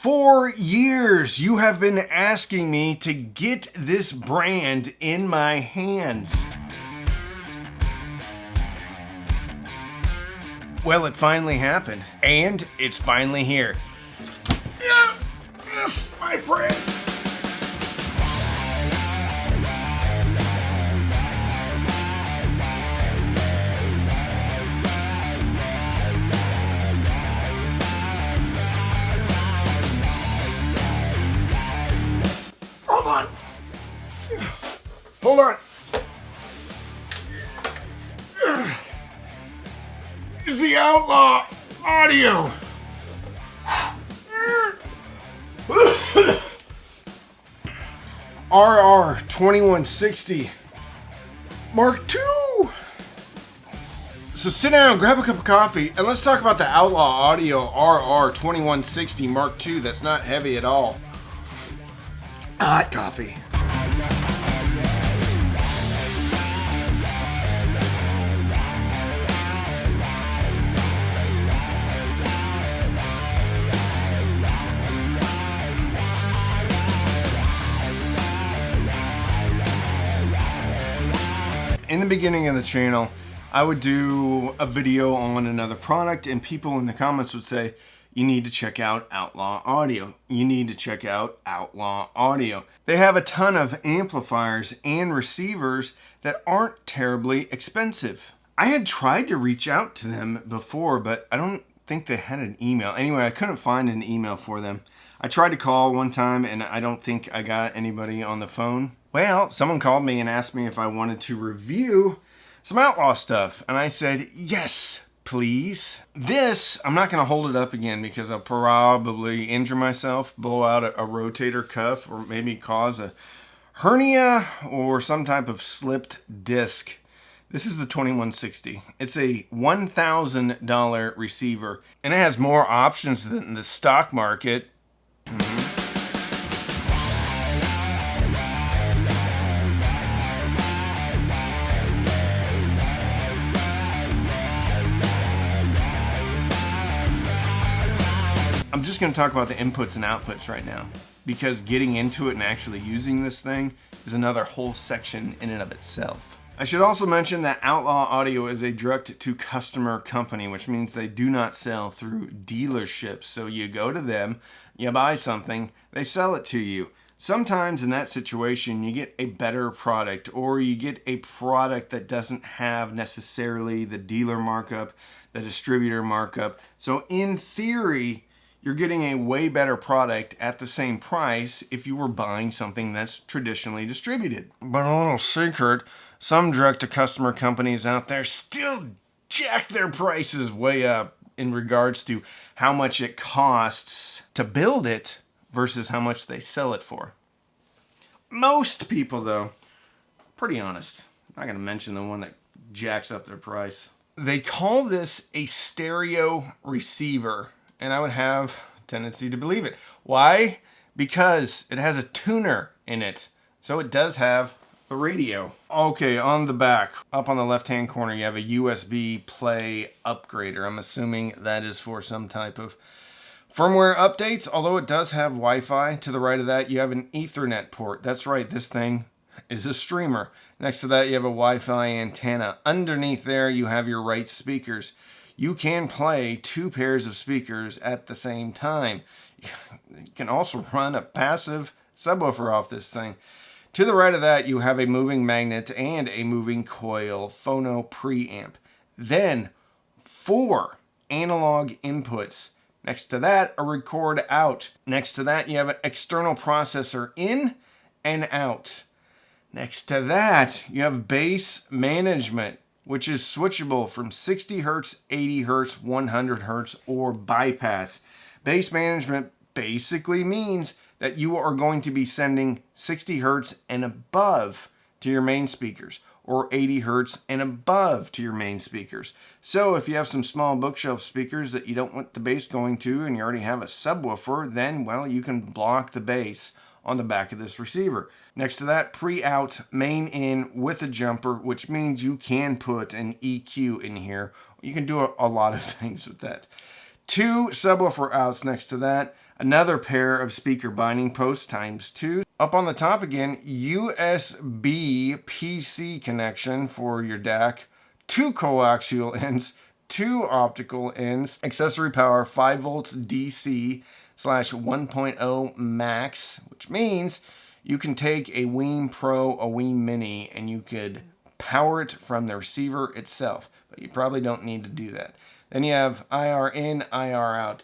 For years, you have been asking me to get this brand in my hands. Well, it finally happened, and it's finally here. Yes, my friends. Hold on. It's the Outlaw audio. RR 2160 Mark II. So sit down, grab a cup of coffee, and let's talk about the Outlaw Audio RR 2160 Mark II. That's not heavy at all. Hot coffee. In the beginning of the channel, I would do a video on another product and people in the comments would say, you need to check out Outlaw Audio. You need to check out Outlaw Audio. They have a ton of amplifiers and receivers that aren't terribly expensive. I had tried to reach out to them before, but I don't think they had an email. Anyway, I couldn't find an email for them. I tried to call one time and I don't think I got anybody on the phone. Well, someone called me and asked me if I wanted to review some Outlaw stuff. And I said, yes, please. This, I'm not gonna hold it up again because I'll probably injure myself, blow out a rotator cuff, or maybe cause a hernia or some type of slipped disc. This is the 2160. It's a $1,000 receiver and it has more options than the stock market. I'm just going to talk about the inputs and outputs right now because getting into it and actually using this thing is another whole section in and of itself. I should also mention that Outlaw Audio is a direct-to-customer company, which means they do not sell through dealerships. So you go to them, you buy something, they sell it to you. Sometimes in that situation, you get a better product or you get a product that doesn't have necessarily the dealer markup, the distributor markup. So in theory, you're getting a way better product at the same price if you were buying something that's traditionally distributed. But a little secret, some direct-to-customer companies out there still jack their prices way up in regards to how much it costs to build it versus how much they sell it for. Most people, though, pretty honest. I'm not going to mention the one that jacks up their price. They call this a stereo receiver. And I would have a tendency to believe it. Why? Because it has a tuner in it. So it does have a radio. Okay, on the back, up on the left-hand corner, you have a USB play upgrader. I'm assuming that is for some type of firmware updates, although it does have Wi-Fi. To the right of that, you have an Ethernet port. That's right, this thing is a streamer. Next to that, you have a Wi-Fi antenna. Underneath there, you have your right speakers. You can play two pairs of speakers at the same time. You can also run a passive subwoofer off this thing. To the right of that, you have a moving magnet and a moving coil phono preamp. Then 4 analog inputs. Next to that, a record out. Next to that, you have an external processor in and out. Next to that, you have bass management, which is switchable from 60 Hertz, 80 Hertz, 100 Hertz, or bypass. Bass management basically means that you are going to be sending 60 Hertz and above to your main speakers, or 80 Hertz and above to your main speakers. So if you have some small bookshelf speakers that you don't want the bass going to and you already have a subwoofer, then, well, you can block the bass on the back of this receiver. Next to that, pre-out, main in with a jumper, which means you can put an EQ in here. You can do a lot of things with that. 2 subwoofer outs next to that, Another pair of speaker binding posts times 2. Up on the top again, USB PC connection for your DAC, 2 coaxial ends, 2 optical ends, accessory power 5 volts DC / 1.0 max, which means you can take a Weem Pro, a Weem Mini, and you could power it from the receiver itself, but you probably don't need to do that. Then you have IR in, IR out,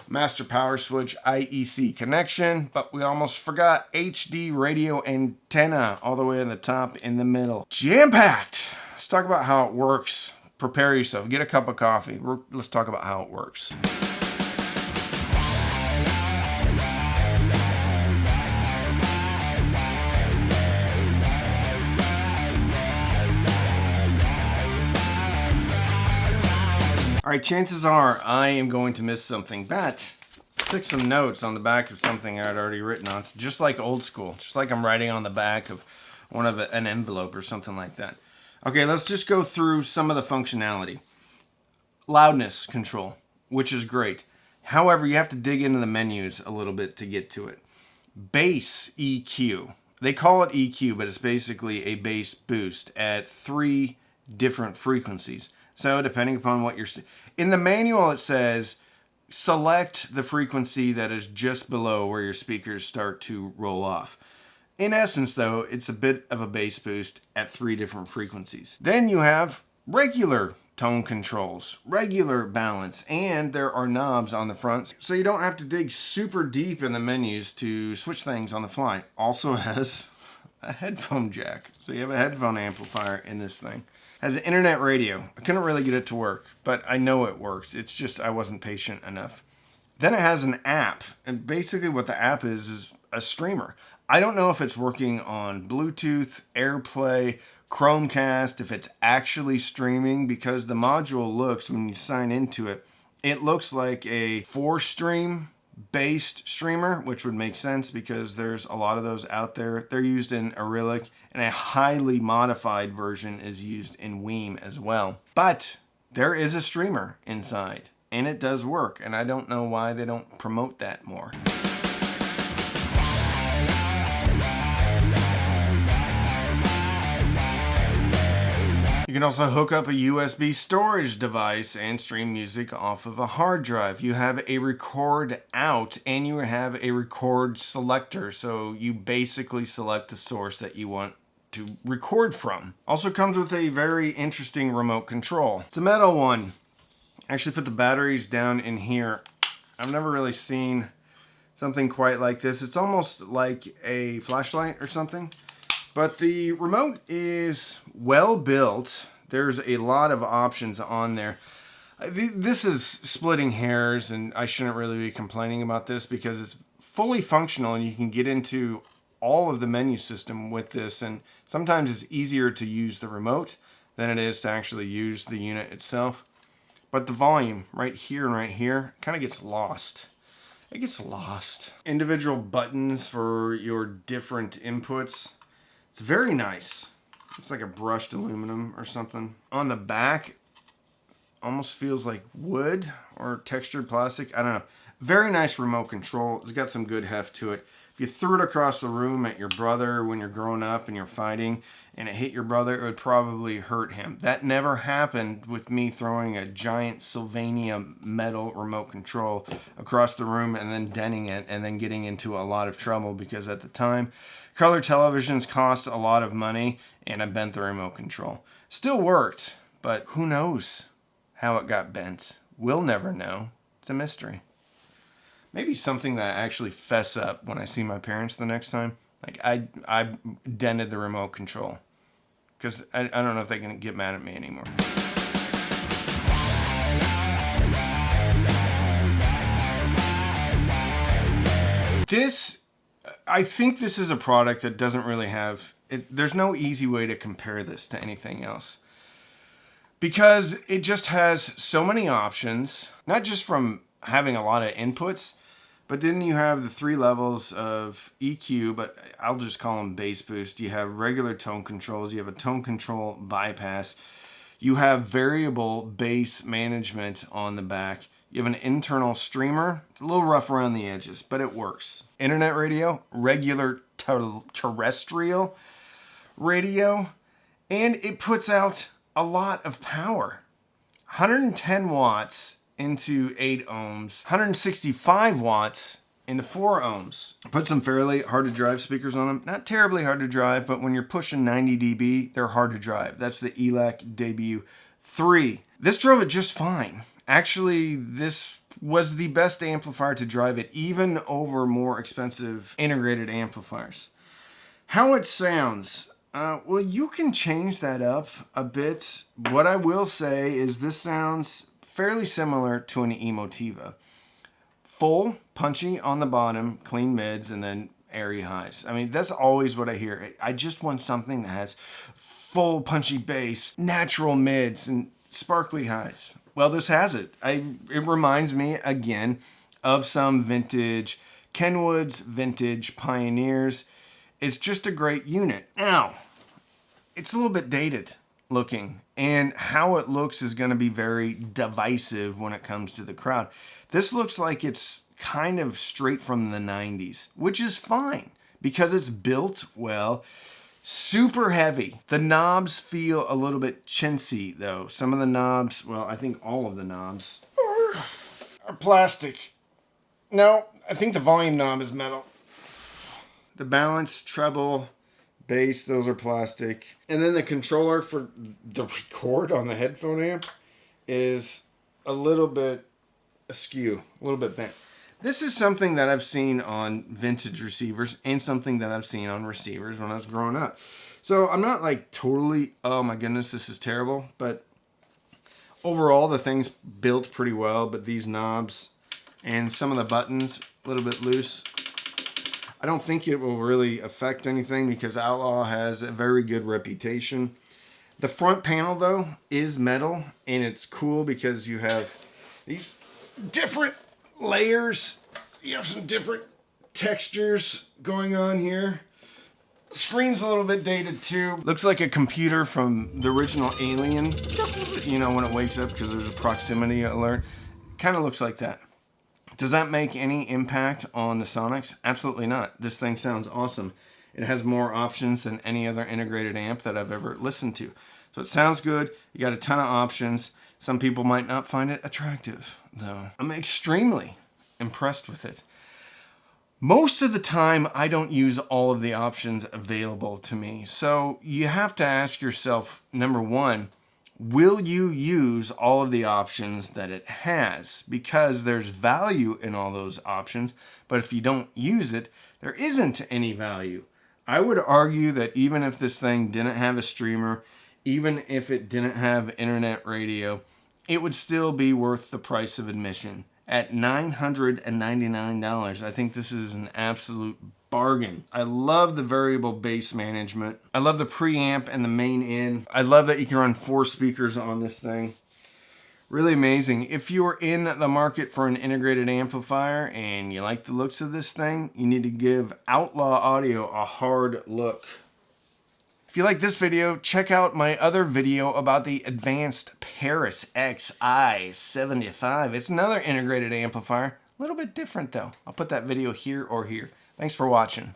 master power switch, IEC connection, but we almost forgot HD radio antenna all the way on the top in the middle. Jam-packed! Let's talk about how it works. Prepare yourself, get a cup of coffee. Let's talk about how it works. All right, chances are I am going to miss something, but I took some notes on the back of something I'd already written on. It's just like old school, just like I'm writing on the back of an envelope or something like that. Okay, let's just go through some of the functionality. Loudness control, which is great. However, you have to dig into the menus a little bit to get to it. Bass EQ. They call it EQ, but it's basically a bass boost at 3 different frequencies. So depending upon what you're... In the manual it says, select the frequency that is just below where your speakers start to roll off. In essence though, it's a bit of a bass boost at 3 different frequencies. Then you have regular tone controls, regular balance, and there are knobs on the front, so you don't have to dig super deep in the menus to switch things on the fly. Also has a headphone jack, so you have a headphone amplifier in this thing. Has an internet radio. I couldn't really get it to work, but I know it works. It's just I wasn't patient enough. Then it has an app, and basically what the app is a streamer. I don't know if it's working on Bluetooth, AirPlay, Chromecast, if it's actually streaming, because the module looks, when you sign into it, it looks like a 4-stream based streamer, which would make sense because there's a lot of those out there. They're used in Arylic, and a highly modified version is used in Weem as well. But there is a streamer inside, and it does work, and I don't know why they don't promote that more. You can also hook up a USB storage device and stream music off of a hard drive. You have a record out and you have a record selector. So you basically select the source that you want to record from. Also comes with a very interesting remote control. It's a metal one. I actually put the batteries down in here. I've never really seen something quite like this. It's almost like a flashlight or something. But the remote is well built. There's a lot of options on there. This is splitting hairs, and I shouldn't really be complaining about this because it's fully functional and you can get into all of the menu system with this. And sometimes it's easier to use the remote than it is to actually use the unit itself. But the volume right here and right here kind of gets lost. It gets lost. Individual buttons for your different inputs. It's very nice. It's like a brushed aluminum or something. On the back, almost feels like wood or textured plastic. I don't know. Very nice remote control. It's got some good heft to it. If you threw it across the room at your brother when you're growing up and you're fighting and it hit your brother, it would probably hurt him. That never happened with me throwing a giant Sylvania metal remote control across the room and then denting it and then getting into a lot of trouble because at the time, color televisions cost a lot of money and I bent the remote control. Still worked, but who knows how it got bent. We'll never know. It's a mystery. Maybe something that I actually fess up when I see my parents the next time. Like I dented the remote control. Because I don't know if they can get mad at me anymore. I think this is a product that doesn't really have... there's no easy way to compare this to anything else. Because it just has so many options. Not just from having a lot of inputs, but then you have the 3 levels of EQ, but I'll just call them bass boost. You have regular tone controls. You have a tone control bypass. You have variable bass management on the back. You have an internal streamer. It's a little rough around the edges, but it works. Internet radio, regular terrestrial radio, and it puts out a lot of power. 110 watts into 8 ohms, 165 watts into 4 ohms. Put some fairly hard to drive speakers on them. Not terribly hard to drive, but when you're pushing 90 dB, they're hard to drive. That's the ELAC Debut 3. This drove it just fine. Actually, this was the best amplifier to drive it, even over more expensive integrated amplifiers. How it sounds. Well, you can change that up a bit. What I will say is this sounds fairly similar to an Emotiva. Full, punchy on the bottom, clean mids, and then airy highs. I mean, that's always what I hear. I just want something that has full, punchy bass, natural mids, and sparkly highs. Well, this has it. It reminds me, again, of some vintage Kenwoods, vintage Pioneers. It's just a great unit. Now, it's a little bit dated looking, and how it looks is going to be very divisive when it comes to the crowd. This looks like it's kind of straight from the 90s, which is fine because it's built well. Super heavy. The knobs feel a little bit chintzy though. Some of the knobs, well, I think all of the knobs are plastic. No, I think the volume knob is metal. The balance, treble, bass, those are plastic. And then the controller for the record on the headphone amp is a little bit askew, a little bit bent. This is something that I've seen on vintage receivers and something that I've seen on receivers when I was growing up. So I'm not like totally, oh my goodness, this is terrible. But overall, the thing's built pretty well. But these knobs and some of the buttons, a little bit loose. I don't think it will really affect anything because Outlaw has a very good reputation. The front panel, though, is metal. And it's cool because you have these different layers. You have some different textures going on here. The screen's a little bit dated too. Looks like a computer from the original Alien. You know, when it wakes up because there's a proximity alert. Kind of looks like that. Does that make any impact on the sonics? Absolutely not. This thing sounds awesome. It has more options than any other integrated amp that I've ever listened to. So it sounds good. You got a ton of options. Some people might not find it attractive, though. I'm extremely impressed with it. Most of the time, I don't use all of the options available to me. So you have to ask yourself, number one, will you use all of the options that it has? Because there's value in all those options, but if you don't use it, there isn't any value. I would argue that even if this thing didn't have a streamer, even if it didn't have internet radio, it would still be worth the price of admission. At $999, I think this is an absolute bargain. I love the variable bass management. I love the preamp and the main in. I love that you can run 4 speakers on this thing. Really amazing. If you're in the market for an integrated amplifier and you like the looks of this thing, you need to give Outlaw Audio a hard look. If you like this video, check out my other video about the Advanced Paris XI75. It's another integrated amplifier. A little bit different though. I'll put that video here or here. Thanks for watching.